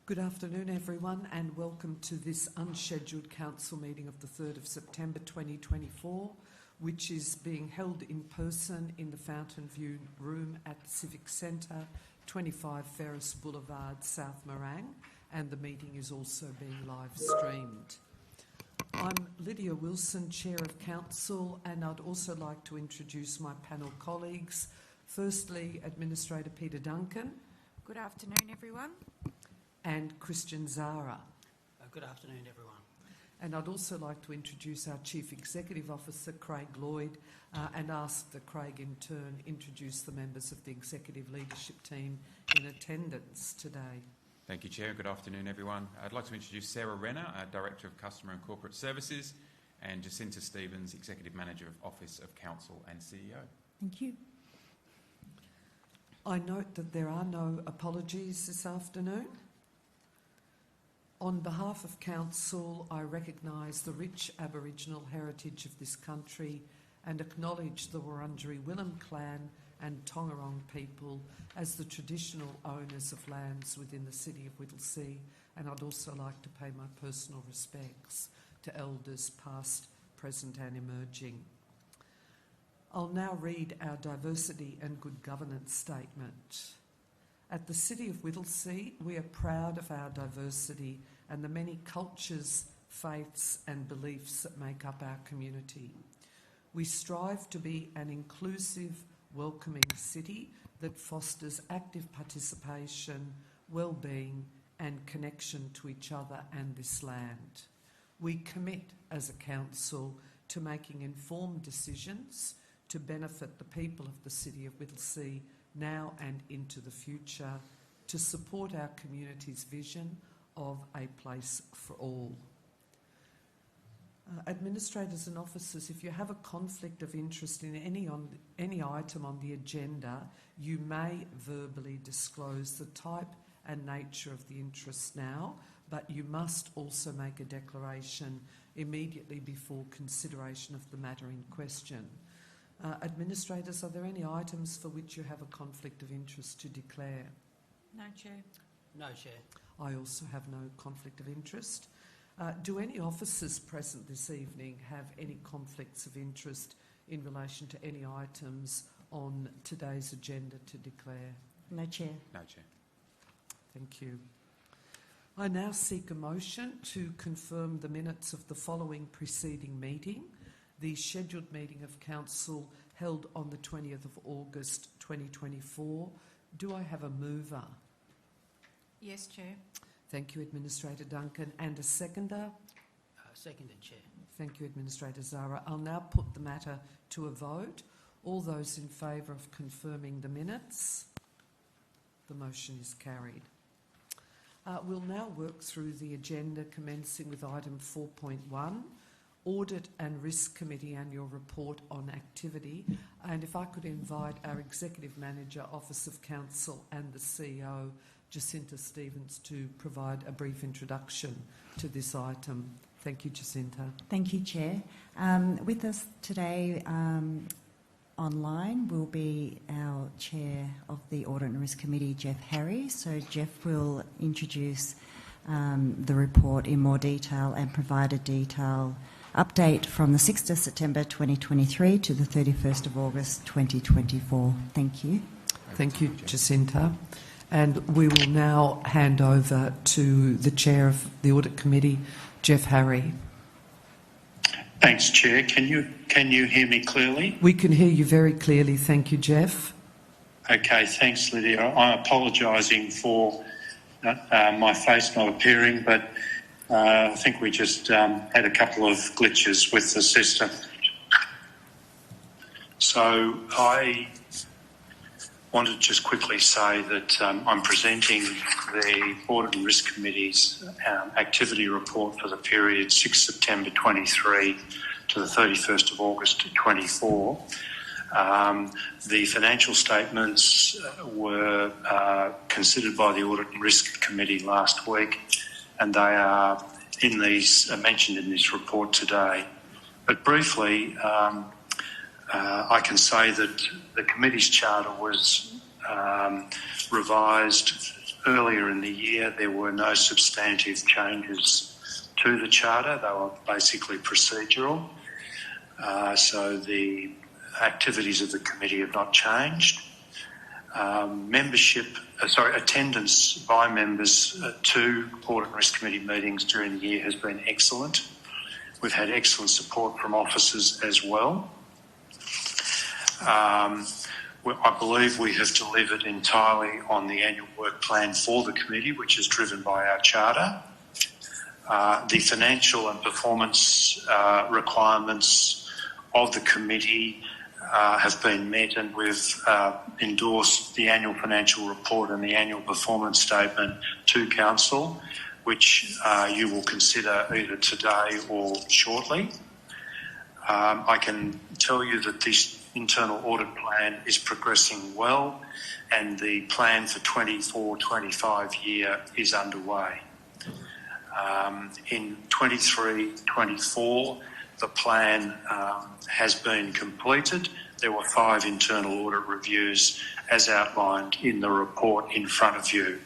Good afternoon, everyone, and welcome to this unscheduled council meeting of the 3rd of September 2024, which is being held in person in the Fountain View Room at the Civic Centre, 25 Ferris Boulevard, South Morang, and the meeting is also being live streamed. I'm Lydia Wilson, Chair of Council, and I'd also like to introduce my panel colleagues. Firstly, Administrator Peter Duncan. Good afternoon, everyone. And Christian Zara. Good afternoon, everyone. And I'd also like to introduce our Chief Executive Officer, Craig Lloyd, and ask that Craig in turn introduce the members of the Executive Leadership Team in attendance today. Thank you, Chair. Good afternoon, everyone. I'd like to introduce Sarah Renner, our Director of Customer and Corporate Services, and Jacinta Stevens, Executive Manager of Office of Council and CEO. Thank you. I note that there are no apologies this afternoon. On behalf of Council, I recognise the rich Aboriginal heritage of this country and acknowledge the Wurundjeri Willem clan and Tongarong people as the traditional owners of lands within the city of Whittlesea, and I'd also like to pay my personal respects to elders past, present and emerging. I'll now read our diversity and good governance statement. At the City of Whittlesea, we are proud of our diversity and the many cultures, faiths and beliefs that make up our community. We strive to be an inclusive, welcoming city that fosters active participation, well-being and connection to each other and this land. We commit as a council to making informed decisions to benefit the people of the City of Whittlesea now and into the future, to support our community's vision of a place for all. Administrators and officers, if you have a conflict of interest in any item on the agenda, you may verbally disclose the type and nature of the interest now, but you must also make a declaration immediately before consideration of the matter in question. Administrators, are there any items for which you have a conflict of interest to declare? No, Chair. No, Chair. I also have no conflict of interest. Do any officers present this evening have any conflicts of interest in relation to any items on today's agenda to declare? No, Chair. No, Chair. Thank you. I now seek a motion to confirm the minutes of the following preceding meeting, the scheduled meeting of Council held on the 20th of August 2024. Do I have a mover? Yes, Chair. Thank you, Administrator Duncan. And a seconder? Seconded, Chair. Thank you, Administrator Zara. I'll now put the matter to a vote. All those in favour of confirming the minutes? The motion is carried. We'll now work through the agenda, commencing with item 4.1, Audit and Risk Committee Annual Report on Activity. And if I could invite our Executive Manager, Office of Council and the CEO, Jacinta Stevens, to provide a brief introduction to this item. Thank you, Jacinta. Thank you, Chair. With us today online will be our Chair of the Audit and Risk Committee, Jeff Harry. So Jeff will introduce the report in more detail and provide a detailed update from the 6th of September 2023 to the 31st of August 2024. Thank you. Thank you, Jacinta. And we will now hand over to the Chair of the Audit Committee, Jeff Harry. Thanks, Chair. Can you hear me clearly? We can hear you very clearly. Thank you, Jeff. Okay, thanks, Lydia. I'm apologising for my face not appearing, but I think we just had a couple of glitches with the system. So I wanted to just quickly say that I'm presenting the Audit and Risk Committee's activity report for the period 6 September 23 to the 31st of August 24. The financial statements were considered by the Audit and Risk Committee last week, and they are mentioned in this report today. But briefly, I can say that the committee's charter was revised earlier in the year, there were no substantive changes to the charter. They were basically procedural. So the activities of the committee have not changed. Attendance by members to Audit and Risk Committee meetings during the year has been excellent. We've had excellent support from officers as well. I believe we have delivered entirely on the annual work plan for the committee, which is driven by our charter. The financial and performance requirements of the committee have been met, and we've endorsed the annual financial report and the annual performance statement to Council, which you will consider either today or shortly. I can tell you that this internal audit plan is progressing well, and the plan for 24-25 year is underway. In 23-24, the plan has been completed. There were 5 internal audit reviews as outlined in the report in front of you.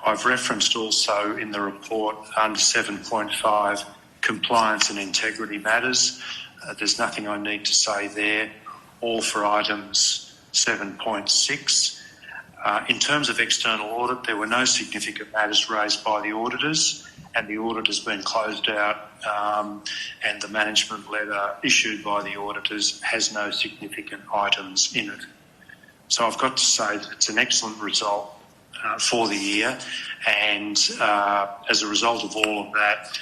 I've referenced also in the report under 7.5 compliance and integrity matters. There's nothing I need to say there, all for items 7.6. In terms of external audit, there were no significant matters raised by the auditors, and the audit has been closed out, and the management letter issued by the auditors has no significant items in it. So I've got to say that it's an excellent result for the year, and as a result of all of that,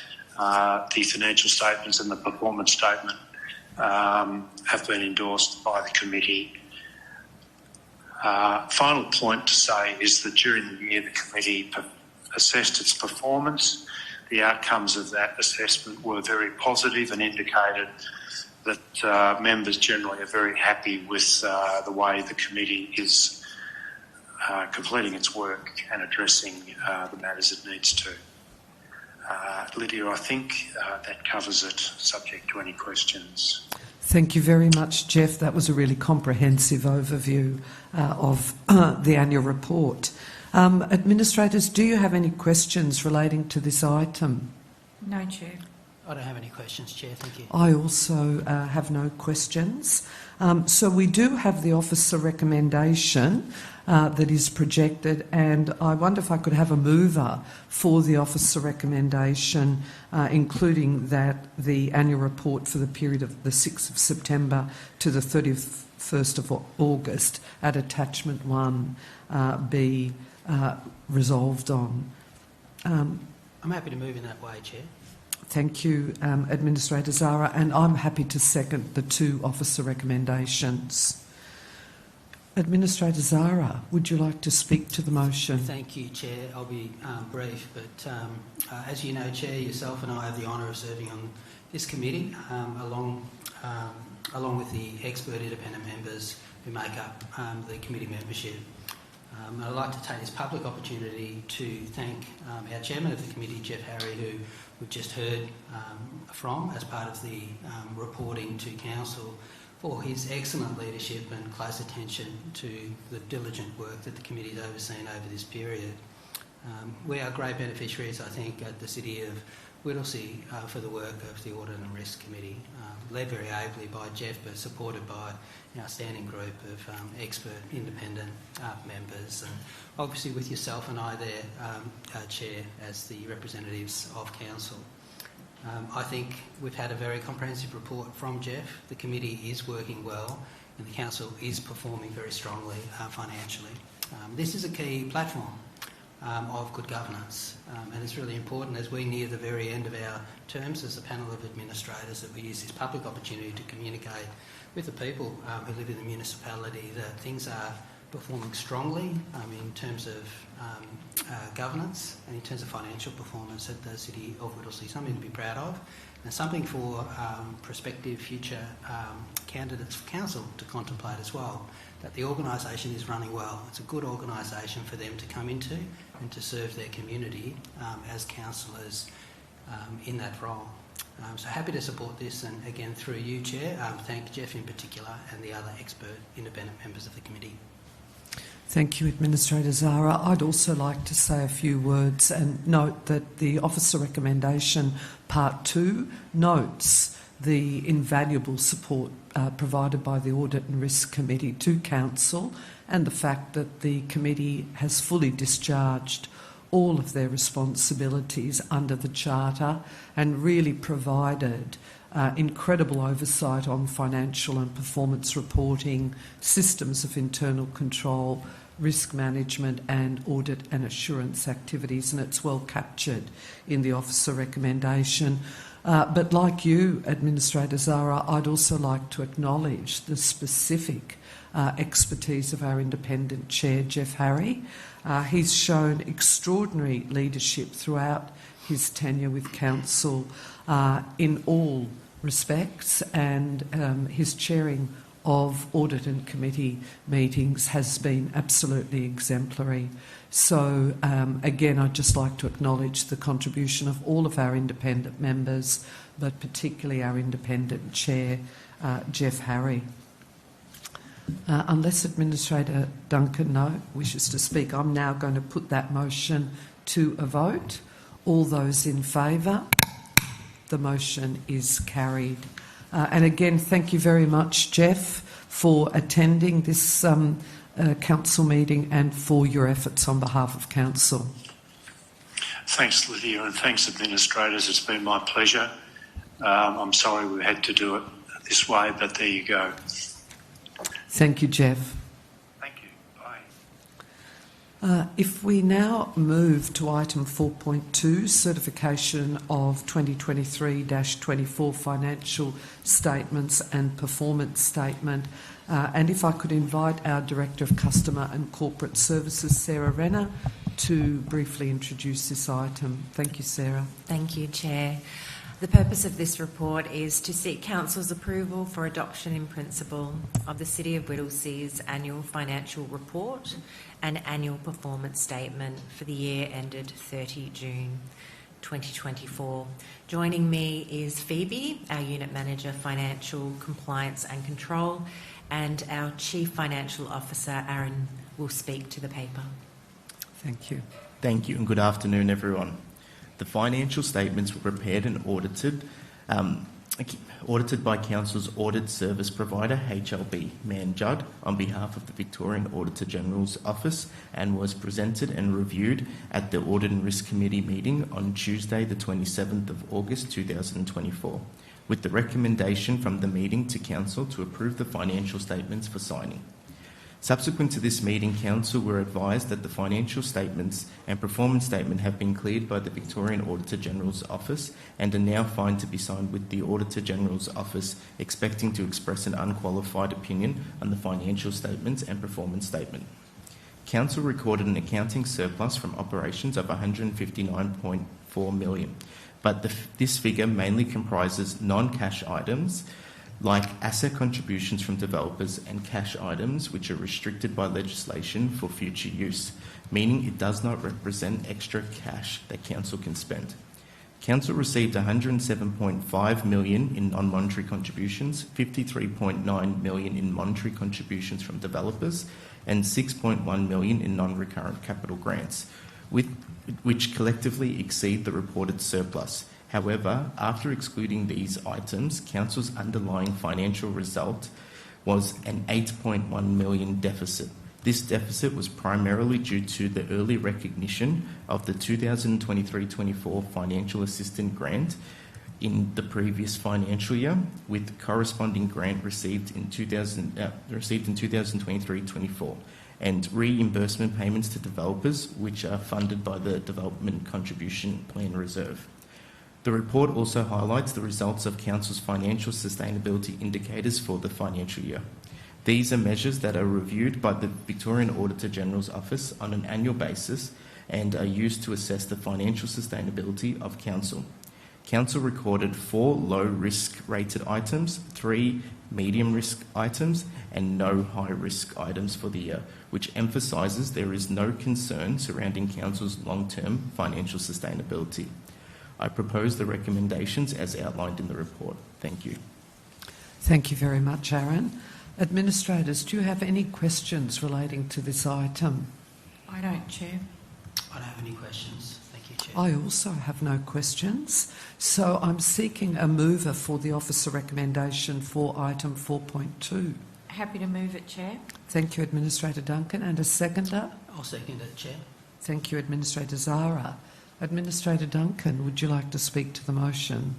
the financial statements and the performance statement have been endorsed by the committee. Final point to say is that during the year the committee assessed its performance. The outcomes of that assessment were very positive and indicated that members generally are very happy with the way the committee is completing its work and addressing the matters it needs to. Lydia, I think that covers it, subject to any questions. Thank you very much, Jeff. That was a really comprehensive overview of the annual report. Administrators, do you have any questions relating to this item? No, Chair. I don't have any questions, Chair. Thank you. I also have no questions. So we do have the officer recommendation that is projected, and I wonder if I could have a mover for the officer recommendation, including that the annual report for the period of the 6th of September to the 31st of August at attachment 1 be resolved on. I'm happy to move in that way, Chair. Thank you, Administrator Zara, and I'm happy to second the 2 officer recommendations. Administrator Zara, would you like to speak to the motion? Thank you, Chair. I'll be brief, but as you know, Chair, yourself and I have the honour of serving on this committee, along with the expert independent members who make up the committee membership. I'd like to take this public opportunity to thank our chairman of the committee, Jeff Harry, who we've just heard from as part of the reporting to Council, for his excellent leadership and close attention to the diligent work that the committee has overseen over this period. We are great beneficiaries, I think, at the City of Whittlesea for the work of the Audit and Risk Committee, led very ably by Jeff, but supported by an outstanding group of expert independent members, and obviously with yourself and I there, Chair, as the representatives of Council. I think we've had a very comprehensive report from Jeff. The committee is working well, and the Council is performing very strongly financially. This is a key platform of good governance, and it's really important as we near the very end of our terms as a panel of administrators that we use this public opportunity to communicate with the people who live in the municipality that things are performing strongly in terms of governance and in terms of financial performance at the City of Whittlesea. Something to be proud of, and something for prospective future candidates for Council to contemplate as well, that the organisation is running well. It's a good organisation for them to come into and to serve their community as councillors in that role. So happy to support this, and again through you, Chair, thank Jeff in particular and the other expert independent members of the committee. Thank you, Administrator Zara. I'd also like to say a few words and note that the Officer Recommendation Part 2 notes the invaluable support provided by the Audit and Risk Committee to Council and the fact that the committee has fully discharged all of their responsibilities under the Charter and really provided incredible oversight on financial and performance reporting, systems of internal control, risk management and audit and assurance activities, and it's well captured in the officer recommendation. But like you, Administrator Zara, I'd also like to acknowledge the specific expertise of our independent chair, Jeff Harry. He's shown extraordinary leadership throughout his tenure with Council in all respects, and his chairing of audit and committee meetings has been absolutely exemplary. So again, I'd just like to acknowledge the contribution of all of our independent members, but particularly our independent chair, Jeff Harry. Unless Administrator Duncan wishes to speak, I'm now going to put that motion to a vote. All those in favour? The motion is carried. And again, thank you very much, Jeff, for attending this council meeting and for your efforts on behalf of council. Thanks, Lydia, and thanks, administrators. It's been my pleasure. I'm sorry we had to do it this way, but there you go. Thank you, Jeff. Thank you. Bye. If we now move to item 4.2, certification of 2023-24 financial statements and performance statement, and if I could invite our Director of Customer and Corporate Services, Sarah Renner, to briefly introduce this item. Thank you, Sarah. Thank you, Chair. The purpose of this report is to seek Council's approval for adoption in principle of the City of Whittlesea's annual financial report and annual performance statement for the year ended 30 June 2024. Joining me is Phoebe, our Unit Manager, Financial Compliance and Control, and our Chief Financial Officer, Aaron, will speak to the paper. Thank you. Thank you and good afternoon, everyone. The financial statements were prepared and audited by Council's audit service provider, HLB Mann Judd, on behalf of the Victorian Auditor General's Office, and was presented and reviewed at the Audit and Risk Committee meeting on Tuesday, the 27th of August 2024, with the recommendation from the meeting to Council to approve the financial statements for signing. Subsequent to this meeting, Council were advised that the financial statements and performance statement have been cleared by the Victorian Auditor General's Office and are now fine to be signed, with the Auditor General's Office expecting to express an unqualified opinion on the financial statements and performance statement. Council recorded an accounting surplus from operations of $159.4 million, but this figure mainly comprises non-cash items like asset contributions from developers and cash items which are restricted by legislation for future use, meaning it does not represent extra cash that Council can spend. Council received $107.5 million in non-monetary contributions, $53.9 million in monetary contributions from developers, and $6.1 million in non-recurrent capital grants, which collectively exceed the reported surplus. However, after excluding these items, Council's underlying financial result was an $8.1 million deficit. This deficit was primarily due to the early recognition of the 2023-24 Financial Assistance Grant in the previous financial year, with corresponding grant received in 2023-24, and reimbursement payments to developers, which are funded by the Development Contribution Plan Reserve. The report also highlights the results of Council's financial sustainability indicators for the financial year. These are measures that are reviewed by the Victorian Auditor General's Office on an annual basis and are used to assess the financial sustainability of Council. Council recorded 4 low-risk rated items, 3 medium-risk items, and no high-risk items for the year, which emphasises there is no concern surrounding Council's long-term financial sustainability. I propose the recommendations as outlined in the report. Thank you. Thank you very much, Aaron. Administrators, do you have any questions relating to this item? I don't, Chair. I don't have any questions. Thank you, Chair. I also have no questions. So I'm seeking a mover for the officer recommendation for item 4.2. Happy to move it, Chair. Thank you, Administrator Duncan. And a seconder? I'll second it, Chair. Thank you, Administrator Zara. Administrator Duncan, would you like to speak to the motion?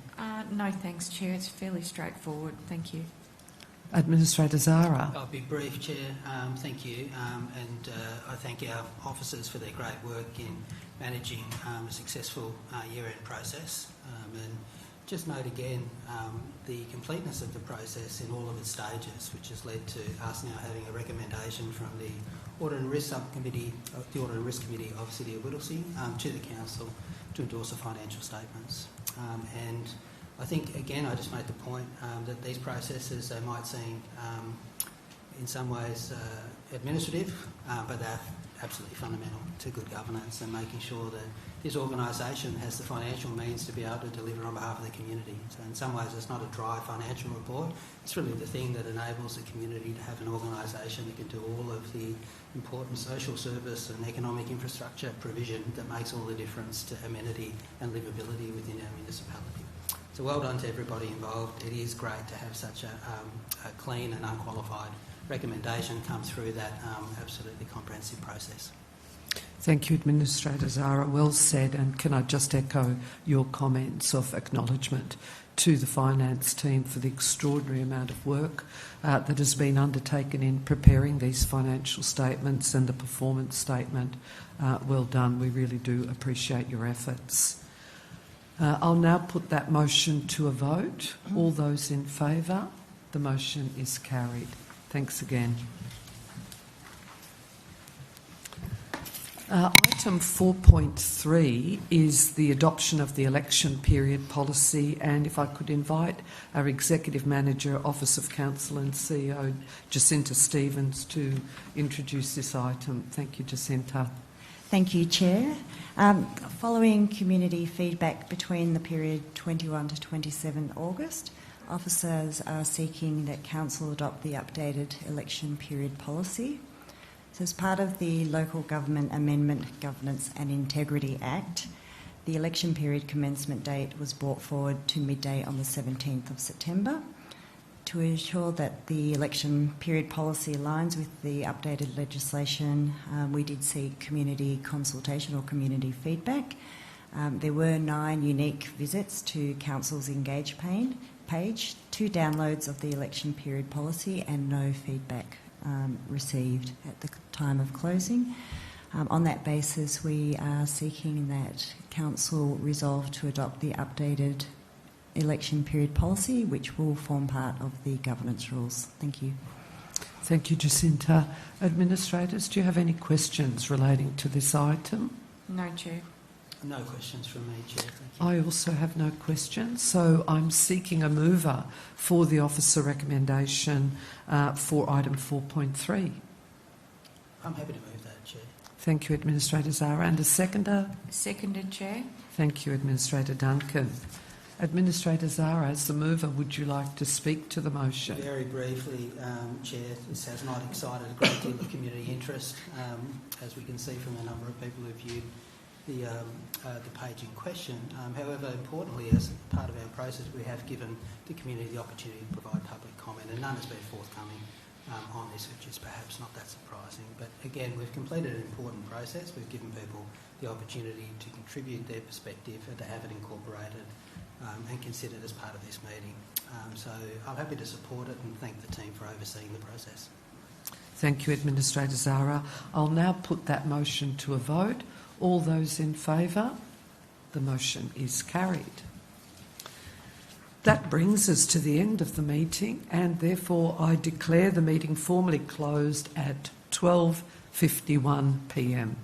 No, thanks, Chair. It's fairly straightforward. Thank you. Administrator Zara. I'll be brief, Chair. Thank you. And I thank our officers for their great work in managing a successful year-end process. And just note again the completeness of the process in all of its stages, which has led to us now having a recommendation from the Audit and Risk Subcommittee, the Audit and Risk Committee of City of Whittlesea, to the Council to endorse the financial statements. And I think, again, I just made the point that these processes, they might seem in some ways administrative, but they're absolutely fundamental to good governance and making sure that this organisation has the financial means to be able to deliver on behalf of the community. So in some ways it's not a dry financial report, it's really the thing that enables the community to have an organisation that can do all of the important social service and economic infrastructure provision that makes all the difference to amenity and livability within our municipality. So well done to everybody involved. It is great to have such a clean and unqualified recommendation come through that absolutely comprehensive process. Thank you, Administrator Zara. Well said. And can I just echo your comments of acknowledgement to the finance team for the extraordinary amount of work that has been undertaken in preparing these financial statements and the performance statement. Well done. We really do appreciate your efforts. I'll now put that motion to a vote. All those in favour? The motion is carried. Thanks again. Item 4.3 is the adoption of the election period policy, and if I could invite our Executive Manager, Office of Council and CEO, Jacinta Stevens, to introduce this item. Thank you, Jacinta. Thank you, Chair. Following community feedback between the period 21 to 27 August, officers are seeking that Council adopt the updated election period policy. So as part of the Local Government Amendment, Governance and Integrity Act, the election period commencement date was brought forward to midday on the 17th of September. To ensure that the election period policy aligns with the updated legislation, we did seek community consultation or community feedback. There were 9 unique visits to Council's Engage page, 2 downloads of the election period policy and no feedback received at the time of closing. On that basis, we are seeking that Council resolve to adopt the updated election period policy, which will form part of the governance rules. Thank you. Thank you, Jacinta. Administrators, do you have any questions relating to this item? No, Chair. No questions from me, Chair. Thank you. I also have no questions, so I'm seeking a mover for the officer recommendation for item 4.3. I'm happy to move that, Chair. Thank you, Administrator Zara. And a seconder? Seconded, Chair. Thank you, Administrator Duncan. Administrator Zara, as the mover, would you like to speak to the motion? Very briefly, Chair, this has not excited a great deal of community interest, as we can see from the number of people who viewed the page in question. However, importantly, as part of our process, we have given the community the opportunity to provide public comment, and none has been forthcoming on this, which is perhaps not that surprising. But again, we've completed an important process. We've given people the opportunity to contribute their perspective and to have it incorporated and considered as part of this meeting. So I'm happy to support it and thank the team for overseeing the process. Thank you, Administrator Zara. I'll now put that motion to a vote. All those in favour? The motion is carried. That brings us to the end of the meeting, and therefore I declare the meeting formally closed at 12:51 p.m.